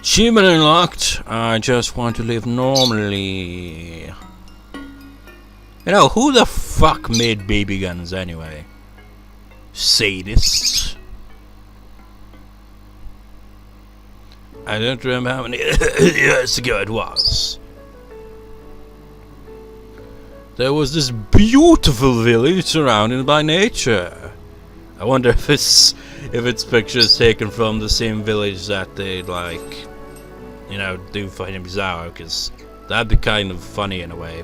Achievement unlocked. I just want to live normally. You know, who the fuck made baby guns anyway? Sadists. I don't remember how many years ago it was. There was this beautiful village surrounded by nature. I wonder if it's pictures taken from the same village that they like, you know, do for Hinamizawa, because that'd be kind of funny in a way.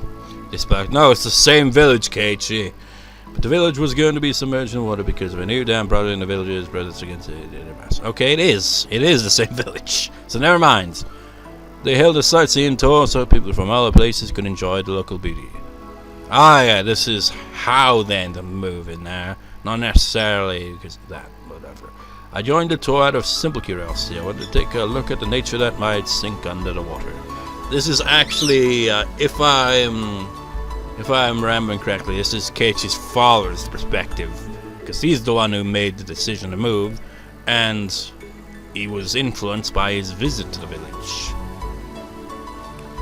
No, it's the same village, Keiichi. But the village was going to be submerged in water because of a new dam brought in the village's brothers against it. Okay, it is. It is the same village. So never mind. They held a sightseeing tour so people from other places could enjoy the local beauty. Ah, yeah, this is how then to move in there. Not necessarily because of that, whatever. I joined the tour out of simple curiosity. I wanted to take a look at the nature that might sink under the water. This is actually, if I'm remembering correctly, this is Keiichi's father's perspective, because he's the one who made the decision to move, and he was influenced by his visit to the village,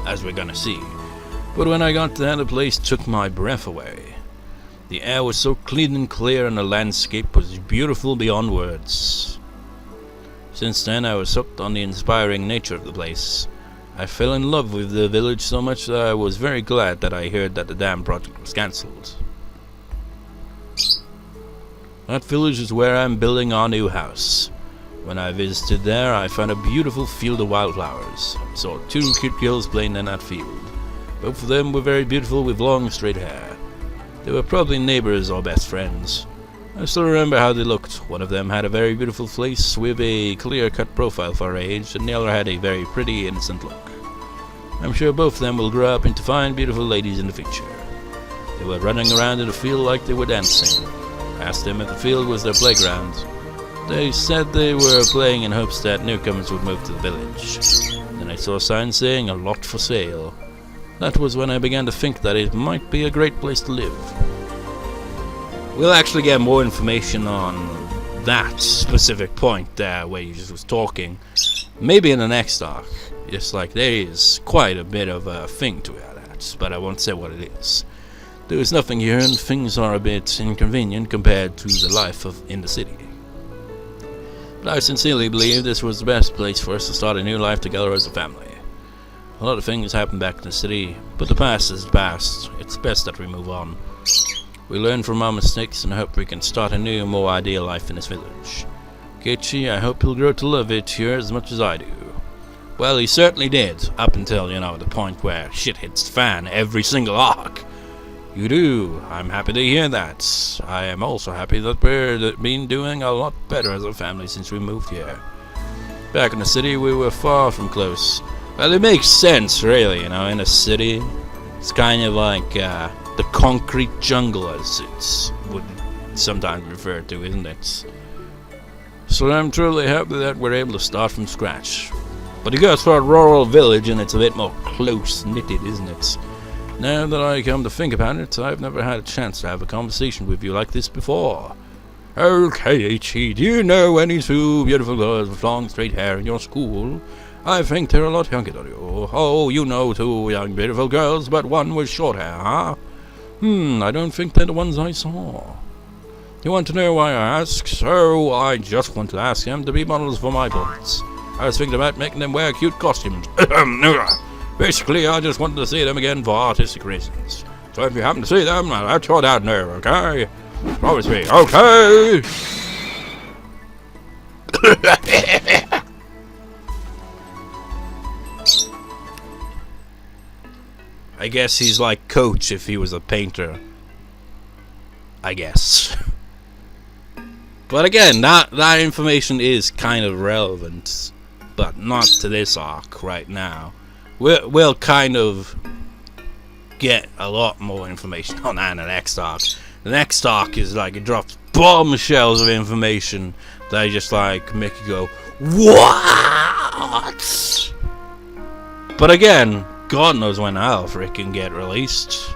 as we're gonna see. But when I got there, the place took my breath away. The air was so clean and clear, and the landscape was beautiful beyond words. Since then, I was hooked on the inspiring nature of the place. I fell in love with the village so much that I was very glad that I heard that the dam project was cancelled. That village is where I'm building our new house. When I visited there, I found a beautiful field of wildflowers. I saw 2 cute girls playing in that field. Both of them were very beautiful with long straight hair. They were probably neighbors or best friends. I still remember how they looked. One of them had a very beautiful face with a clear-cut profile for her age, and the other had a very pretty, innocent look. I'm sure both of them will grow up into fine, beautiful ladies in the future. They were running around in the field like they were dancing. I asked them if the field was their playground. They said they were playing in hopes that newcomers would move to the village. Then I saw a sign saying, "A lot for sale." That was when I began to think that it might be a great place to live. We'll actually get more information on that specific point there where you just was talking. Maybe in the next arc. It's like there is quite a bit of a thing to that, but I won't say what it is. There is nothing here, and things are a bit inconvenient compared to the life in the city. But I sincerely believe this was the best place for us to start a new life together as a family. A lot of things happened back in the city, but the past is the past. It's best that we move on. We learn from our mistakes and hope we can start a new, more ideal life in this village. Keiichi, I hope you'll grow to love it here as much as I do. Well, he certainly did, up until, you know, the point where shit hits the fan every single arc. You do. I'm happy to hear that. I am also happy that we've been doing a lot better as a family since we moved here. Back in the city, we were far from close. Well, it makes sense, really, you know, in a city. It's kind of like the concrete jungle, as it's would sometimes refer to, isn't it? So I'm truly happy that we're able to start from scratch. But it goes for a rural village, and it's a bit more close-knitted, isn't it? Now that I come to think about it, I've never had a chance to have a conversation with you like this before. Oh, Keiichi, do you know any 2 beautiful girls with long straight hair in your school? I think they're a lot younger than you. Oh, you know 2 young beautiful girls, but one with short hair, huh? I don't think they're the ones I saw. You want to know why I ask? So, I just want to ask them to be models for my boys. I was thinking about making them wear cute costumes. Basically, I just wanted to see them again for artistic reasons. So if you happen to see them, let your dad know, okay? Promise me, okay? I guess he's like Coach if he was a painter. I guess. But again, that information is kind of relevant, but not to this arc right now. We'll kind of get a lot more information on that in the next arc. The next arc is like it drops bombshells of information that just like make you go, what? But again, God knows when I'll freaking get released.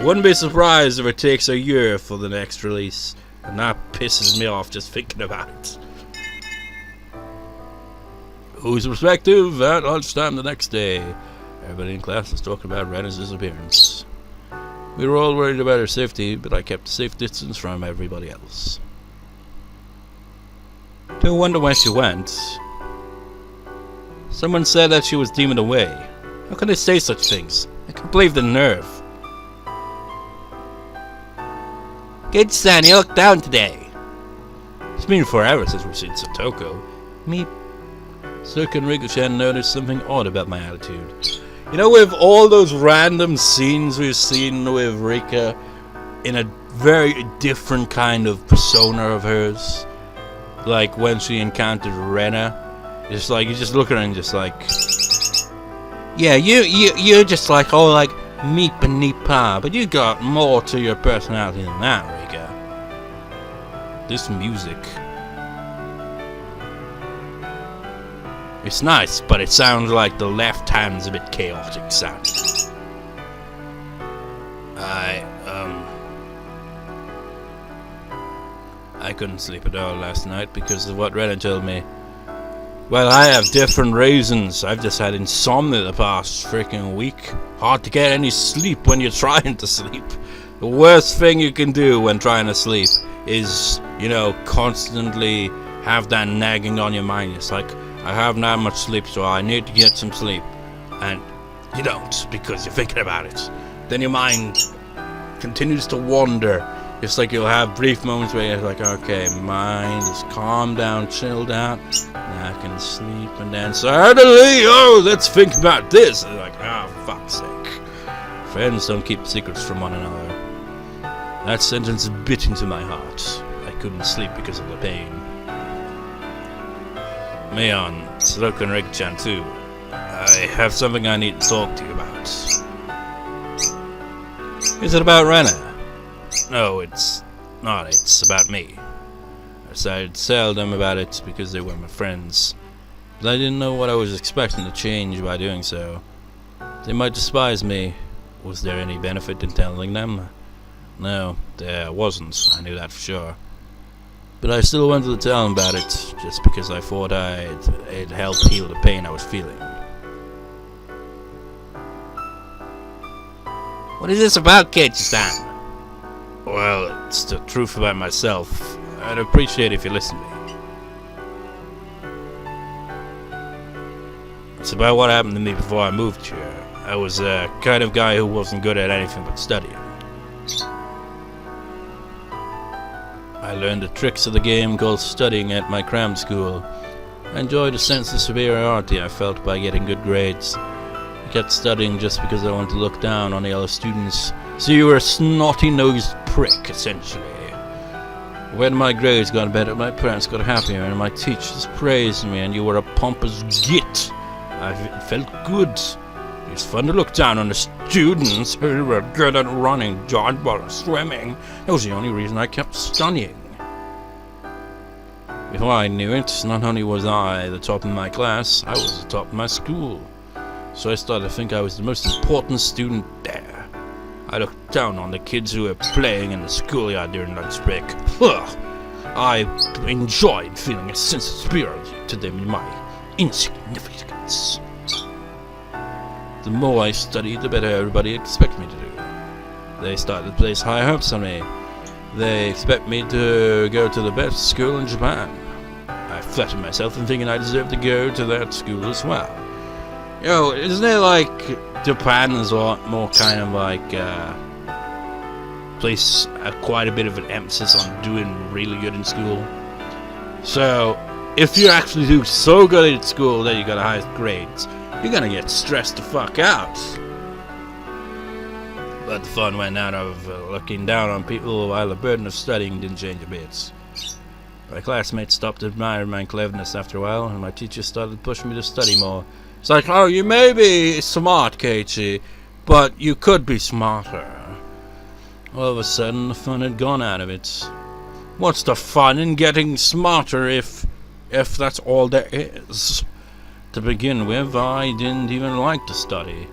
Wouldn't be surprised if it takes a year for the next release, and that pisses me off just thinking about it. whose perspective at lunchtime the next day. Everybody in class was talking about Rena's disappearance. We were all worried about her safety, but I kept a safe distance from everybody else. Don't wonder where she went. Someone said that she was demoned away. How can they say such things? I can't believe the nerve. Keiichi-san, you look down today. It's been forever since we've seen Satoko. Meep. Satoko and Rika noticed something odd about my attitude. You know, with all those random scenes we've seen with Rika in a very different kind of persona of hers, like when she encountered Rena, it's like you just look at her and just like, yeah, you're just like all like meep and nipa, but you got more to your personality than that, Rika. This music. It's nice, but it sounds like the left hand's a bit chaotic sounding. I couldn't sleep at all last night because of what Rena told me. Well, I have different reasons. I've just had insomnia the past freaking week. Hard to get any sleep when you're trying to sleep. The worst thing you can do when trying to sleep is, you know, constantly have that nagging on your mind. It's like, I haven't had much sleep, so I need to get some sleep. And you don't, because you're thinking about it. Then your mind continues to wander. It's like you'll have brief moments where you're like, okay, mind, just calm down, chill down. Now I can sleep, and then suddenly, oh, let's think about this. And you're like, oh, fuck's sake. Friends don't keep secrets from one another. That sentence bit into my heart. I couldn't sleep because of the pain. Mion, Satoko and Rika-chan too. I have something I need to talk to you about. Is it about Rena? No, it's not. It's about me. I decided to tell them about it because they were my friends. But I didn't know what I was expecting to change by doing so. They might despise me. Was there any benefit in telling them? No, there wasn't. I knew that for sure. But I still wanted to tell them about it, just because I thought it'd help heal the pain I was feeling. What is this about, Keiichi-san? Well, it's the truth about myself. I'd appreciate if you listen to me. It's about what happened to me before I moved here. I was a kind of guy who wasn't good at anything but studying. I learned the tricks of the game called studying at my cram school. I enjoyed the sense of superiority I felt by getting good grades. I kept studying just because I wanted to look down on the other students. So you were a snotty-nosed prick, essentially. When my grades got better, my parents got happier, and my teachers praised me, and you were a pompous git. I felt good. It was fun to look down on the students who were good at running, dodgeball, and swimming. That was the only reason I kept studying. Before I knew it, not only was I the top of my class, I was the top of my school. So I started to think I was the most important student there. I looked down on the kids who were playing in the schoolyard during lunch break. Ugh. I enjoyed feeling a sense of superiority to them in my insignificance. The more I studied, the better everybody expected me to do. They started to place high hopes on me. They expect me to go to the best school in Japan. I flattered myself in thinking I deserved to go to that school as well. Yo, isn't it like Japan is a lot more kind of like place quite a bit of an emphasis on doing really good in school. So if you actually do so good at school that you got the highest grades, you're gonna get stressed the fuck out. But the fun went out of looking down on people while the burden of studying didn't change a bit. My classmates stopped admiring my cleverness after a while, and my teachers started pushing me to study more. It's like, oh, you may be smart, Keiichi, but you could be smarter. All of a sudden, the fun had gone out of it. What's the fun in getting smarter if that's all there is? To begin with, I didn't even like to study.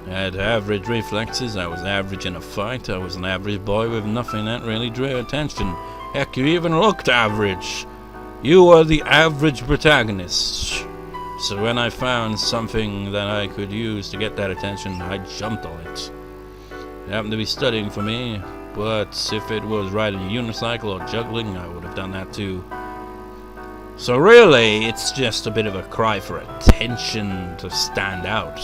I had average reflexes, I was average in a fight, I was an average boy with nothing that really drew attention. Heck, you even looked average. You were the average protagonist. So when I found something that I could use to get that attention, I jumped on it. It happened to be studying for me, but if it was riding a unicycle or juggling, I would have done that too. So really, it's just a bit of a cry for attention to stand out.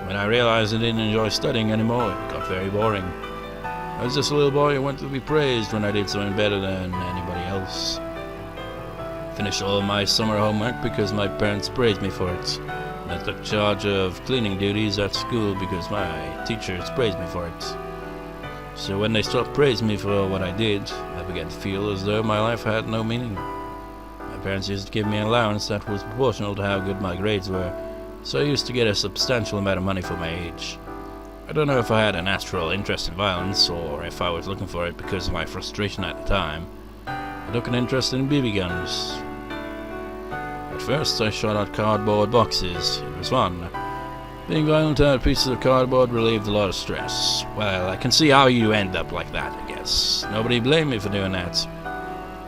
When I realized I didn't enjoy studying anymore, it got very boring. I was just a little boy who wanted to be praised when I did something better than anybody else. Finished all of my summer homework because my parents praised me for it. And I took charge of cleaning duties at school because my teachers praised me for it. So when they stopped praising me for what I did, I began to feel as though my life had no meaning. My parents used to give me an allowance that was proportional to how good my grades were, so I used to get a substantial amount of money for my age. I don't know if I had a natural interest in violence, or if I was looking for it because of my frustration at the time. I took an interest in BB guns. At first, I shot out cardboard boxes. It was fun. Being violent out pieces of cardboard relieved a lot of stress. Well, I can see how you end up like that, I guess. Nobody blamed me for doing that.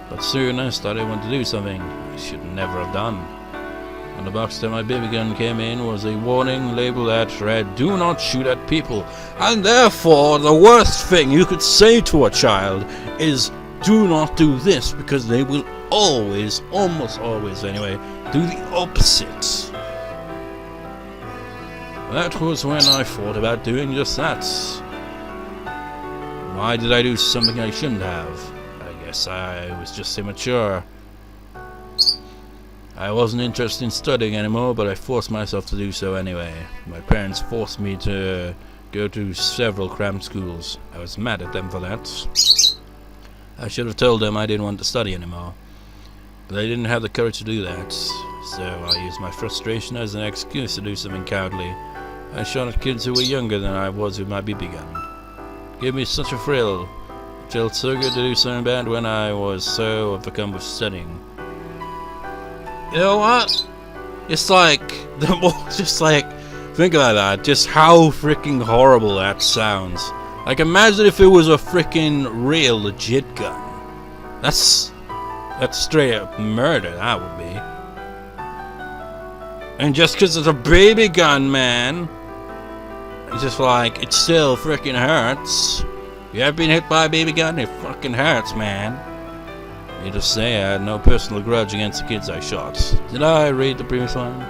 But soon I started wanting to do something I should never have done. On the box that my BB gun came in was a warning label that read, "Do not shoot at people." And therefore, the worst thing you could say to a child is, do not do this, because they will always, almost always anyway, do the opposite. That was when I thought about doing just that. Why did I do something I shouldn't have? I guess I was just immature. I wasn't interested in studying anymore, but I forced myself to do so anyway. My parents forced me to go to several cramped schools. I was mad at them for that. I should have told them I didn't want to study anymore, but I didn't have the courage to do that, so I used my frustration as an excuse to do something cowardly. I shot at kids who were younger than I was with my BB gun. It gave me such a thrill. It felt so good to do something bad when I was so overcome with studying. You know what? It's like, think about that, just how freaking horrible that sounds. Like, imagine if it was a freaking real, legit gun. That's straight up murder, that would be. And just because it's a baby gun, man, it's just like, it still freaking hurts. You ever been hit by a baby gun? It fucking hurts, man. Needless to say, I had no personal grudge against the kids I shot. Did I read the previous one?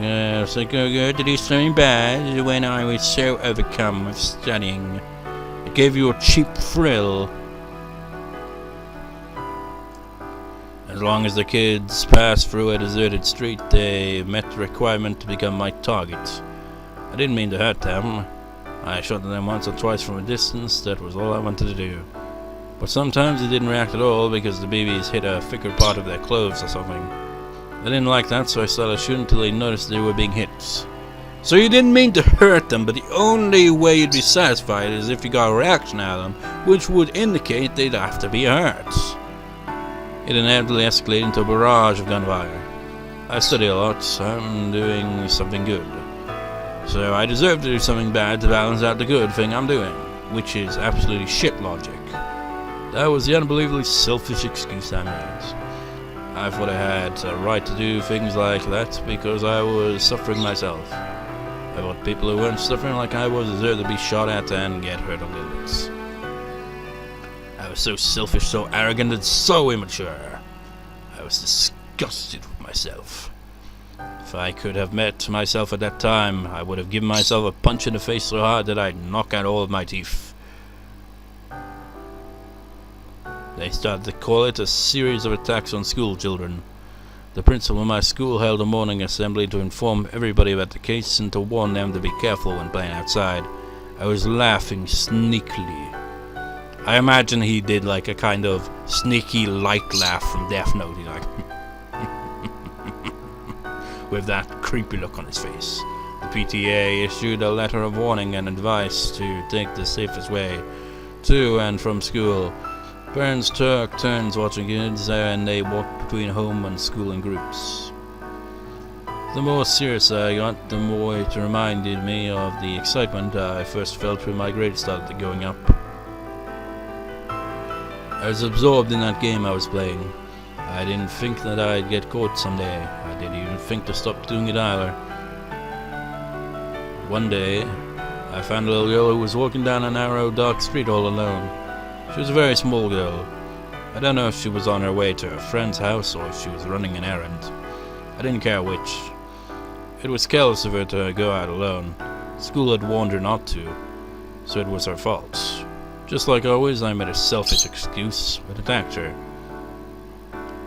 Yes, I go good to do something bad when I was so overcome with studying. It gave you a cheap thrill. As long as the kids passed through a deserted street, they met the requirement to become my target. I didn't mean to hurt them. I shot at them once or twice from a distance, that was all I wanted to do. But sometimes they didn't react at all because the BBs hit a thicker part of their clothes or something. I didn't like that, so I started shooting until they noticed they were being hit. So you didn't mean to hurt them, but the only way you'd be satisfied is if you got a reaction out of them, which would indicate they'd have to be hurt. It inevitably escalated into a barrage of gunfire. I study a lot, so I'm doing something good. So I deserve to do something bad to balance out the good thing I'm doing, which is absolutely shit logic. That was the unbelievably selfish excuse I made. I thought I had a right to do things like that because I was suffering myself. I thought people who weren't suffering like I was deserved to be shot at and get hurt a little bit. I was so selfish, so arrogant, and so immature. I was disgusted with myself. If I could have met myself at that time, I would have given myself a punch in the face so hard that I'd knock out all of my teeth. They started to call it a series of attacks on school children. The principal of my school held a morning assembly to inform everybody about the case and to warn them to be careful when playing outside. I was laughing sneakily. I imagine he did like a kind of sneaky light laugh from Death Note. He's like with that creepy look on his face. The PTA issued a letter of warning and advice to take the safest way to and from school. Parents took turns watching kids and they walked between home and school in groups. The more serious I got, the more it reminded me of the excitement I first felt when my grades started going up. I was absorbed in that game I was playing. I didn't think that I'd get caught someday. I didn't even think to stop doing it either. One day, I found a little girl who was walking down a narrow, dark street all alone. She was a very small girl. I don't know if she was on her way to her friend's house or if she was running an errand. I didn't care which. It was careless of her to go out alone. School had warned her not to, so it was her fault. Just like always, I made a selfish excuse, but attacked her.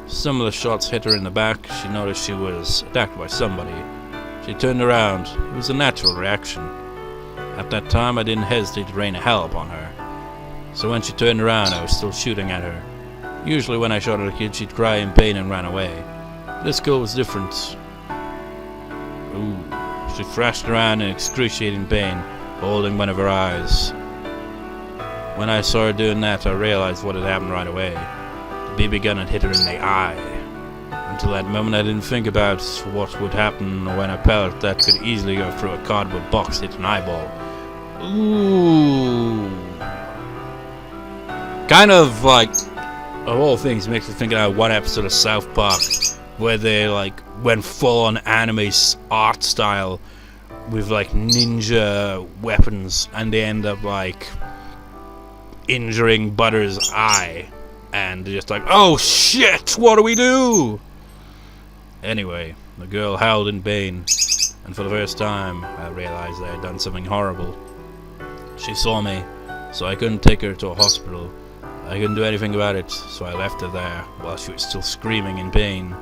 Some of the shots hit her in the back. She noticed she was attacked by somebody. She turned around. It was a natural reaction. At that time, I didn't hesitate to rain hell upon her. So when she turned around, I was still shooting at her. Usually when I shot at a kid, she'd cry in pain and ran away. This girl was different. Ooh. She thrashed around in excruciating pain, holding one of her eyes. When I saw her doing that, I realized what had happened right away. The BB gun had hit her in the eye. Until that moment, I didn't think about what would happen when a pellet that could easily go through a cardboard box hit an eyeball. Ooh. Kind of like, of all things, makes me think of one episode of South Park where they like went full on anime art style with like ninja weapons, and they end up like injuring Butter's eye, and just like, oh shit, what do we do? Anyway, the girl howled in pain, and for the first time I realized I had done something horrible. She saw me, so I couldn't take her to a hospital. I couldn't do anything about it, so I left her there while she was still screaming in pain.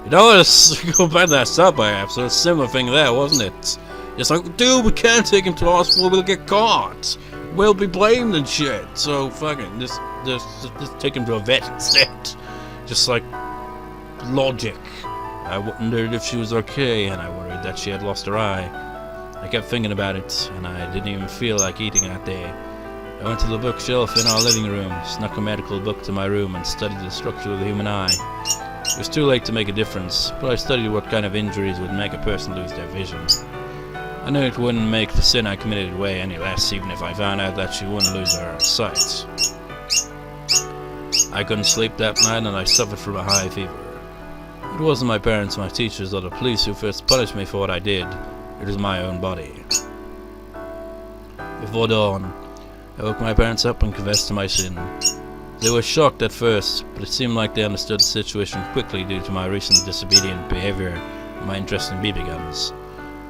You know, let's go back to that Subway episode. A similar thing there, wasn't it? It's like, dude, we can't take him to the hospital, we'll get caught. We'll be blamed and shit. So, fucking, just take him to a vet instead. Just like, logic. I wondered if she was okay, and I worried that she had lost her eye. I kept thinking about it, and I didn't even feel like eating that day. I went to the bookshelf in our living room, snuck a medical book to my room, and studied the structure of the human eye. It was too late to make a difference, but I studied what kind of injuries would make a person lose their vision. I knew it wouldn't make the sin I committed away any less, even if I found out that she wouldn't lose her sight. I couldn't sleep that night, and I suffered from a high fever. It wasn't my parents, my teachers, or the police who first punished me for what I did. It was my own body. Before dawn, I woke my parents up and confessed to my sin. They were shocked at first, but it seemed like they understood the situation quickly due to my recent disobedient behavior and my interest in BB guns.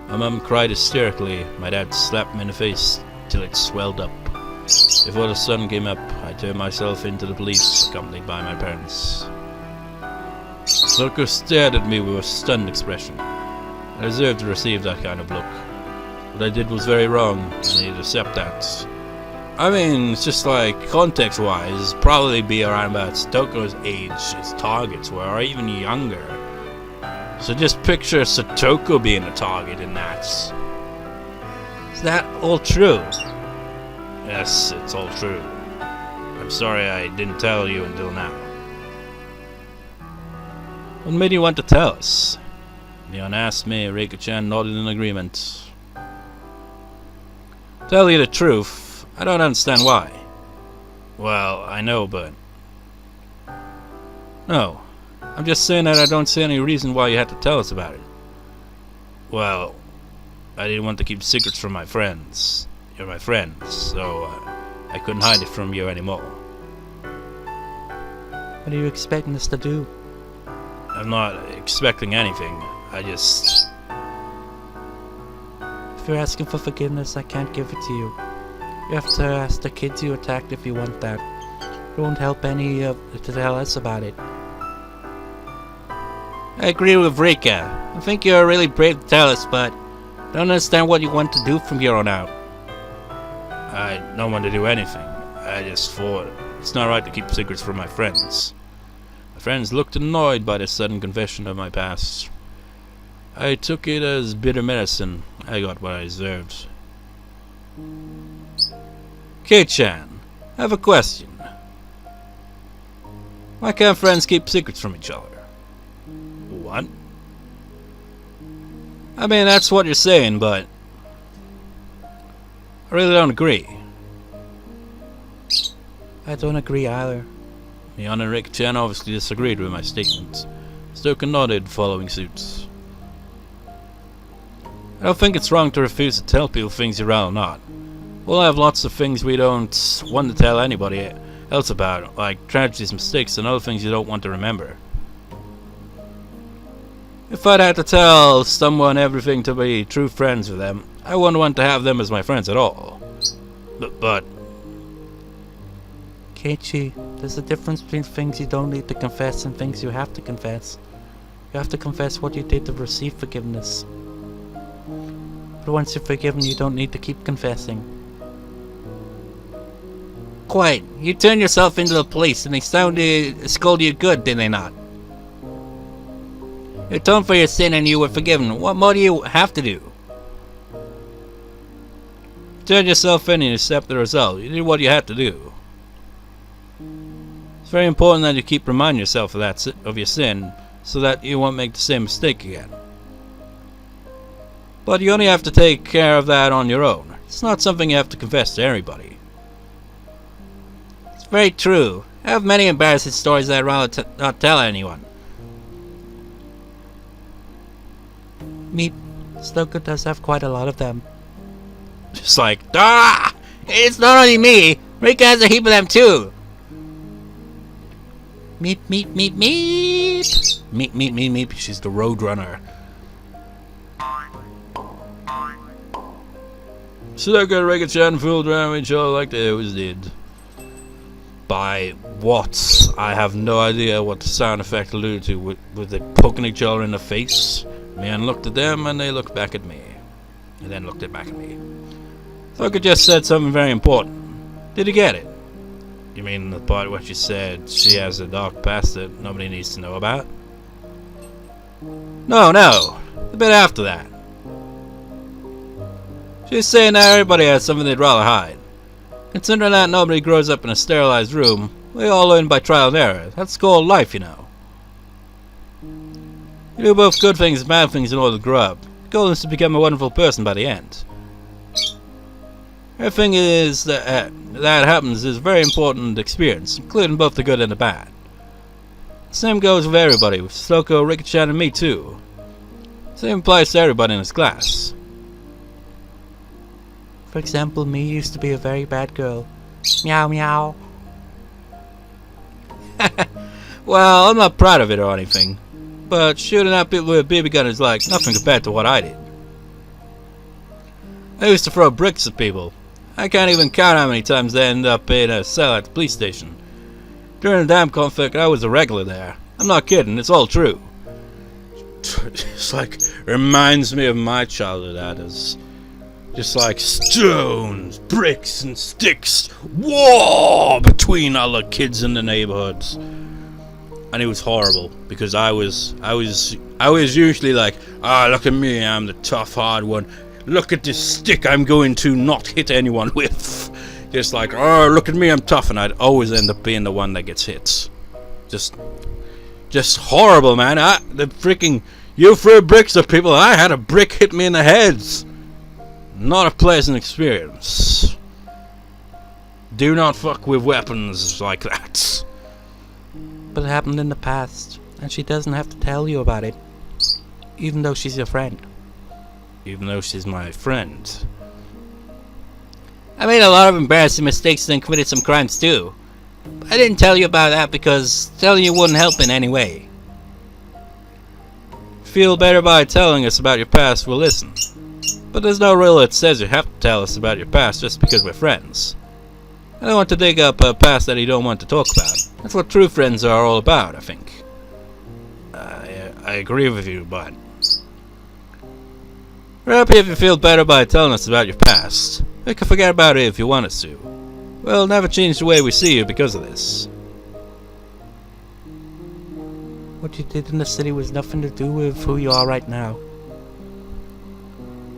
My mum cried hysterically. My dad slapped me in the face till it swelled up. Before the sun came up, I turned myself into the police, accompanied by my parents. Satoko stared at me with a stunned expression. I deserved to receive that kind of look. What I did was very wrong, and I need to accept that. I mean, it's just like, context-wise, probably be around about Satoko's age, his targets were, or even younger. So just picture Satoko being a target in that. Is that all true? Yes, it's all true. I'm sorry I didn't tell you until now. What made you want to tell us? Mion asked me. Rika-chan nodded in agreement. Tell you the truth, I don't understand why. Well, I know, but... No, I'm just saying that I don't see any reason why you had to tell us about it. Well, I didn't want to keep secrets from my friends. You're my friends, so I couldn't hide it from you anymore. What are you expecting us to do? I'm not expecting anything. I just... If you're asking for forgiveness, I can't give it to you. You have to ask the kids you attacked if you want that. It won't help any to tell us about it. I agree with Rika. I think you're really brave to tell us, but I don't understand what you want to do from here on out. I don't want to do anything. I just thought it's not right to keep secrets from my friends. My friends looked annoyed by the sudden confession of my past. I took it as bitter medicine. I got what I deserved. Keiichi, I have a question. Why can't friends keep secrets from each other? What? I mean, that's what you're saying, but I really don't agree. I don't agree either. Mion and Rika-chan obviously disagreed with my statement. Satoko nodded, following suit. I don't think it's wrong to refuse to tell people things you'd rather not. We'll have lots of things we don't want to tell anybody else about, like tragedies, mistakes, and other things you don't want to remember. If I'd had to tell someone everything to be true friends with them, I wouldn't want to have them as my friends at all. But... Keiichi, there's a difference between things you don't need to confess and things you have to confess. You have to confess what you did to receive forgiveness. But once you're forgiven, you don't need to keep confessing. Quite. You turned yourself into the police and they scolded you good, did they not? You atoned for your sin and you were forgiven. What more do you have to do? You turned yourself in and you accept the result. You did what you had to do. It's very important that you keep reminding yourself of your sin, so that you won't make the same mistake again. But you only have to take care of that on your own. It's not something you have to confess to everybody. It's very true. I have many embarrassing stories that I'd rather not tell anyone. Satoko does have quite a lot of them. Just like, Ah! It's not only me. Rika has a heap of them too. Meep. meep, she's the roadrunner. Satoko and Rika-chan fooled around with each other like they always did. By what? I have no idea what the sound effect alluded to. With they poking each other in the face? Mion looked at them and they looked back at me. And then looked back at me. Satoko just said something very important. Did you get it? You mean the part where she said she has a dark past that nobody needs to know about? No. The bit after that. She's saying that everybody has something they'd rather hide. Considering that nobody grows up in a sterilized room, we all learn by trial and error. That's called life, you know. You do both good things and bad things in order to grow up. The goal is to become a wonderful person by the end. Everything is that happens is a very important experience, including both the good and the bad. The same goes with everybody, with Satoko, Rika-chan, and me too. Same applies to everybody in this class. For example, me used to be a very bad girl. Meow. Well, I'm not proud of it or anything, but shooting at people with a BB gun is like nothing compared to what I did. I used to throw bricks at people. I can't even count how many times they ended up in a cell at the police station. During the dam conflict, I was a regular there. I'm not kidding, it's all true. It's like, reminds me of my childhood, that is. Just like stones, bricks, and sticks. War between other kids in the neighborhoods. And it was horrible, because I was usually like, look at me, I'm the tough, hard one. Look at this stick I'm going to not hit anyone with. Just like, look at me, I'm tough, and I'd always end up being the one that gets hit. Just horrible, man. You threw bricks at people, I had a brick hit me in the head. Not a pleasant experience. Do not fuck with weapons like that. But it happened in the past, and she doesn't have to tell you about it, even though she's your friend. Even though she's my friend. I made a lot of embarrassing mistakes and committed some crimes too. But I didn't tell you about that because telling you wouldn't help in any way. Feel better by telling us about your past, we'll listen. But there's no rule that says you have to tell us about your past just because we're friends. I don't want to dig up a past that you don't want to talk about. That's what true friends are all about, I think. I agree with you, but... we're happy if you feel better by telling us about your past. We can forget about it if you want us to. We'll never change the way we see you because of this. What you did in the city was nothing to do with who you are right now.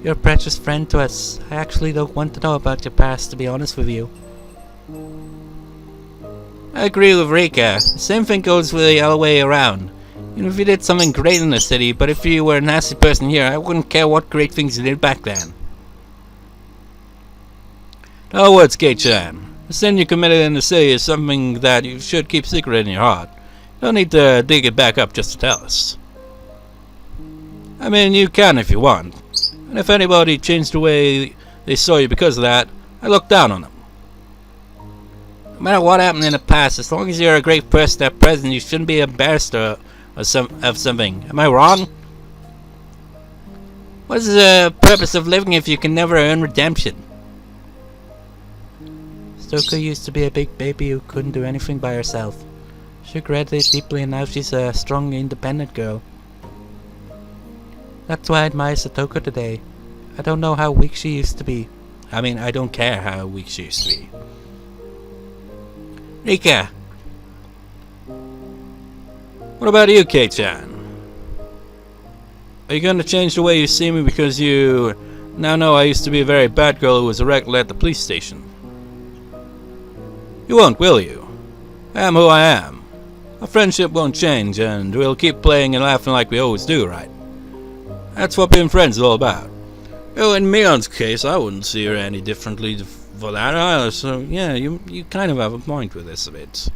You're a precious friend to us. I actually don't want to know about your past, to be honest with you. I agree with Rika. The same thing goes with the other way around. You know, if you did something great in the city, but if you were a nasty person here, I wouldn't care what great things you did back then. No words, Keiichi-chan. The sin you committed in the city is something that you should keep secret in your heart. You don't need to dig it back up just to tell us. I mean, you can if you want. And if anybody changed the way they saw you because of that, I look down on them. No matter what happened in the past, as long as you're a great person at present, you shouldn't be embarrassed of something. Am I wrong? What is the purpose of living if you can never earn redemption? Satoko used to be a big baby who couldn't do anything by herself. She regretted it deeply and now she's a strong, independent girl. That's why I admire Satoko today. I don't know how weak she used to be. I mean, I don't care how weak she used to be. Rika! What about you, Kei-chan? Are you gonna change the way you see me because you now know I used to be a very bad girl who was arrested at the police station? You won't, will you? I am who I am. Our friendship won't change, and we'll keep playing and laughing like we always do, right? That's what being friends is all about. Oh, in Mion's case, I wouldn't see her any differently for that either, so yeah, you kind of have a point with this a bit.